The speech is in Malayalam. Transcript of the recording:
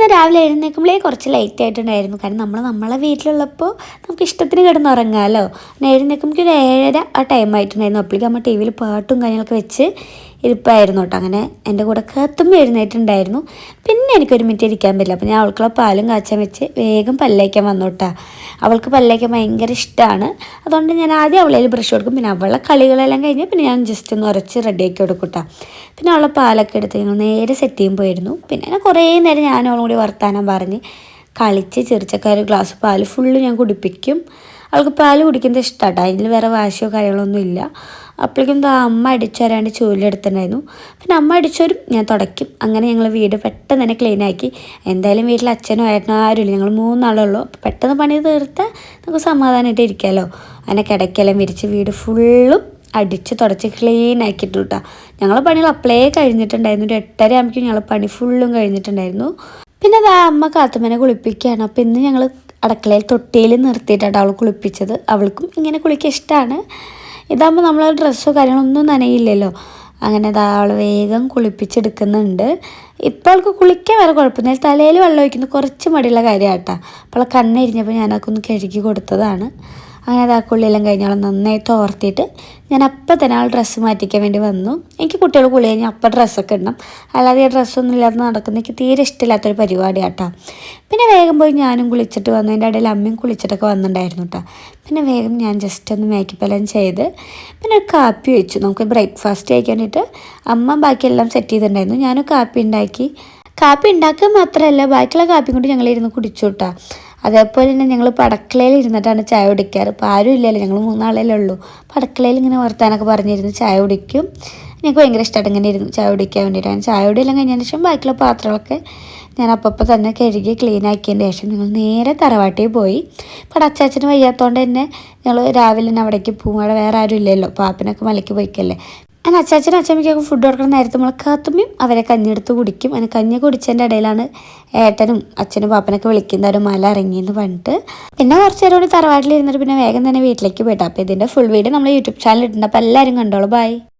ഇന്ന് രാവിലെ എഴുന്നേൽക്കുമ്പോഴേ കുറച്ച് ലേറ്റ് ആയിട്ടുണ്ടായിരുന്നു. കാരണം നമ്മളെ വീട്ടിലുള്ളപ്പോൾ നമുക്ക് ഇഷ്ടത്തിന് കിടന്നുറങ്ങാമല്ലോ. എഴുന്നേൽക്കുമ്പോൾ ഒരു 7:30 ആ ടൈം ആയിട്ടുണ്ടായിരുന്നു. അപ്പോഴേക്കും അമ്മ ടി വിയിൽ പാട്ടും കാര്യങ്ങളൊക്കെ വെച്ച് ഇരിപ്പായിരുന്നു കേട്ടോ. അങ്ങനെ എൻ്റെ കൂടെ കത്തുമ്പോൾ എഴുന്നേറ്റുണ്ടായിരുന്നു. പിന്നെ എനിക്കൊരു മിനിറ്റ് ഇരിക്കാൻ പറ്റില്ല. അപ്പോൾ ഞാൻ അവൾക്കുള്ള പാലും കാച്ചാൻ വെച്ച് വേഗം പല്ലേക്കാൻ വന്നു കേട്ടോ. അവൾക്ക് പല്ലേക്കാൻ ഭയങ്കര ഇഷ്ടമാണ്. അതുകൊണ്ട് ഞാൻ ആദ്യം അവളേൽ ബ്രഷ് കൊടുക്കും. പിന്നെ അവളെ കളികളെല്ലാം കഴിഞ്ഞ് പിന്നെ ഞാൻ ജസ്റ്റ് ഒന്ന് ഉരച്ച് റെഡിയാക്കി കൊടുക്കും കേട്ടോ. പിന്നെ അവളെ പാലൊക്കെ എടുത്ത് ഞങ്ങൾ നേരെ സെറ്റ് ചെയ്യാൻ പോയിരുന്നു. പിന്നെ കുറേ നേരം ഞാൻ അവളും കൂടി വർത്താനം പറഞ്ഞ് കളിച്ച് ചെറിച്ചക്കാർ ഗ്ലാസ് പാല് ഫുള്ള് ഞാൻ കുടിപ്പിക്കും. അവൾക്ക് പാല് കുടിക്കുന്നത് ഇഷ്ടമാട്ടോ. അതിൽ വേറെ വാശിയോ കാര്യങ്ങളൊന്നും ഇല്ല. അപ്പോഴേക്കും അമ്മ അടിച്ചുവരാണ്ട് ചൂലെടുത്തിട്ടുണ്ടായിരുന്നു. പിന്നെ അമ്മ അടിച്ചവരും ഞാൻ തുടയ്ക്കും. അങ്ങനെ ഞങ്ങൾ വീട് പെട്ടെന്ന് തന്നെ ക്ലീനാക്കി. എന്തായാലും വീട്ടിൽ അച്ഛനോ ഏട്ടനോ ആരുമില്ല, ഞങ്ങൾ 3 ആളുള്ളൂ. അപ്പോൾ പെട്ടെന്ന് പണി തീർത്താൽ നമുക്ക് സമാധാനമായിട്ട് ഇരിക്കാമല്ലോ. അങ്ങനെ കിടക്കെല്ലാം വിരിച്ച് വീട് ഫുള്ളും അടിച്ച് തുടച്ച് ക്ലീൻ ആക്കിയിട്ടു കേട്ടോ. ഞങ്ങളെ പണികൾ അപ്ലേ കഴിഞ്ഞിട്ടുണ്ടായിരുന്നു. ഒരു 8:30 ആകുമ്പോഴേക്കും ഞങ്ങൾ പണി ഫുള്ളും കഴിഞ്ഞിട്ടുണ്ടായിരുന്നു. പിന്നെ അമ്മ കാത്തുമ്മനെ കുളിപ്പിക്കുകയാണ്. അപ്പോൾ ഇന്ന് ഞങ്ങൾ അടുക്കളയിൽ തൊട്ടിയിൽ നിർത്തിയിട്ടാണ് അവൾ കുളിപ്പിച്ചത്. അവൾക്കും ഇങ്ങനെ കുളിക്കാൻ ഇഷ്ടമാണ്. ഇതാകുമ്പോൾ നമ്മൾ ഡ്രസ്സോ കാര്യങ്ങളൊന്നും നനയില്ലല്ലോ. അങ്ങനെ അവൾ വേഗം കുളിപ്പിച്ചെടുക്കുന്നുണ്ട്. ഇപ്പോൾ അവൾക്ക് കുളിക്കാൻ വേറെ കുഴപ്പമൊന്നുമില്ല. തലയിൽ വെള്ളം ഒഴിക്കുന്നത് കുറച്ച് മടിയുള്ള കാര്യമാണ് കേട്ടോ. അപ്പോൾ അവളെ കണ്ണിരിഞ്ഞപ്പോൾ ഞാനൊക്കെ ഒന്ന് കഴുകി കൊടുത്തതാണ്. അങ്ങനെ കുളിയെല്ലാം കഴിഞ്ഞ് അവളെ നന്നായി തോർത്തിയിട്ട് ഞാൻ അപ്പം തന്നെ അവൾ ഡ്രസ്സ് മാറ്റിക്കാൻ വേണ്ടി വന്നു. എനിക്ക് കുട്ടികൾ കുളി കഴിഞ്ഞാൽ അപ്പം ഡ്രസ്സൊക്കെ ഇടണം. അല്ലാതെ ഈ ഡ്രസ്സൊന്നും ഇല്ലാതെ നടക്കുന്ന എനിക്ക് തീരെ ഇഷ്ടമില്ലാത്തൊരു പരിപാടി കേട്ടോ. പിന്നെ വേഗം പോയി ഞാനും കുളിച്ചിട്ട് വന്നു. എൻ്റെ ഇടയിൽ അമ്മയും കുളിച്ചിട്ടൊക്കെ വന്നിട്ടുണ്ടായിരുന്നു കേട്ടോ. പിന്നെ വേഗം ഞാൻ ജസ്റ്റ് ഒന്ന് മേക്കപ്പ് എല്ലാം ചെയ്ത് പിന്നെ ഒരു കാപ്പി വെച്ചു. നമുക്ക് ബ്രേക്ക്ഫാസ്റ്റ് കഴിക്കാൻ വേണ്ടിയിട്ട് അമ്മ ബാക്കിയെല്ലാം സെറ്റ് ചെയ്തിട്ടുണ്ടായിരുന്നു. ഞാനും കാപ്പി ഉണ്ടാക്കി. കാപ്പി ഉണ്ടാക്കുക മാത്രമല്ല ബാക്കിയുള്ള കാപ്പി കൊണ്ട് ഞങ്ങളിരുന്ന് കുടിച്ചു കേട്ടോ. അതേപോലെ തന്നെ ഞങ്ങൾ പടക്കളയിൽ ഇരുന്നിട്ടാണ് ചായ കുടിക്കാറ്. ഇപ്പോൾ ആരും ഇല്ലല്ലോ, ഞങ്ങൾ 3 ആളല്ലേ ഉള്ളൂ. പടക്കളയിൽ ഇങ്ങനെ വർത്താനൊക്കെ പറഞ്ഞിരുന്ന് ചായ കുടിക്കും. എനിക്ക് ഭയങ്കര ഇഷ്ടമായിട്ട് ഇങ്ങനെ ഇരുന്ന് ചായ കുടിക്കാൻ വേണ്ടിയിട്ടാണ്. ചായ കുടിയെല്ലാം കഴിഞ്ഞതിന് ശേഷം ബാക്കിയുള്ള പാത്രങ്ങളൊക്കെ ഞാൻ അപ്പം തന്നെ കഴുകി ക്ലീൻ ആക്കിയതിന് ശേഷം ഞങ്ങൾ നേരെ തറവാട്ടിൽ പോയി. ഇവിടെ അച്ചാച്ചന് വയ്യാത്തതുകൊണ്ട് തന്നെ ഞങ്ങൾ രാവിലെ തന്നെ അവിടേക്ക് പോകും. അവിടെ വേറെ ആരും ഇല്ലല്ലോ, പാപ്പനൊക്കെ മലയ്ക്ക് പോയിക്കല്ലേ. അങ്ങനെ അച്ചാച്ചനും അച്ഛമ്മയ്ക്കൊക്കെ ഫുഡ് കൊടുക്കുന്ന നേരത്തെ നമ്മൾ കാത്തുമ്മയും അവരെ കഞ്ഞെടുത്ത് കുടിക്കും. അങ്ങനെ കഞ്ഞി കുടിച്ചതിൻ്റെ ഇടയിലാണ് ഏട്ടനും അച്ഛനും പാപ്പനൊക്കെ വിളിക്കുന്നത് ഒരു മല ഇറങ്ങിയെന്ന് പറഞ്ഞിട്ട്. പിന്നെ കുറച്ച് നേരം കൂടി തറവാട്ടിൽ ഇരുന്നിട്ട് പിന്നെ വേഗം തന്നെ വീട്ടിലേക്ക് പോയിട്ടോ. അപ്പോൾ ഇതിൻ്റെ ഫുൾ വീഡിയോ നമ്മൾ യൂട്യൂബ് ചാനൽ ഇട്ടിട്ടുണ്ട്. അപ്പോൾ എല്ലാവരും കണ്ടോളൂ. ബൈ.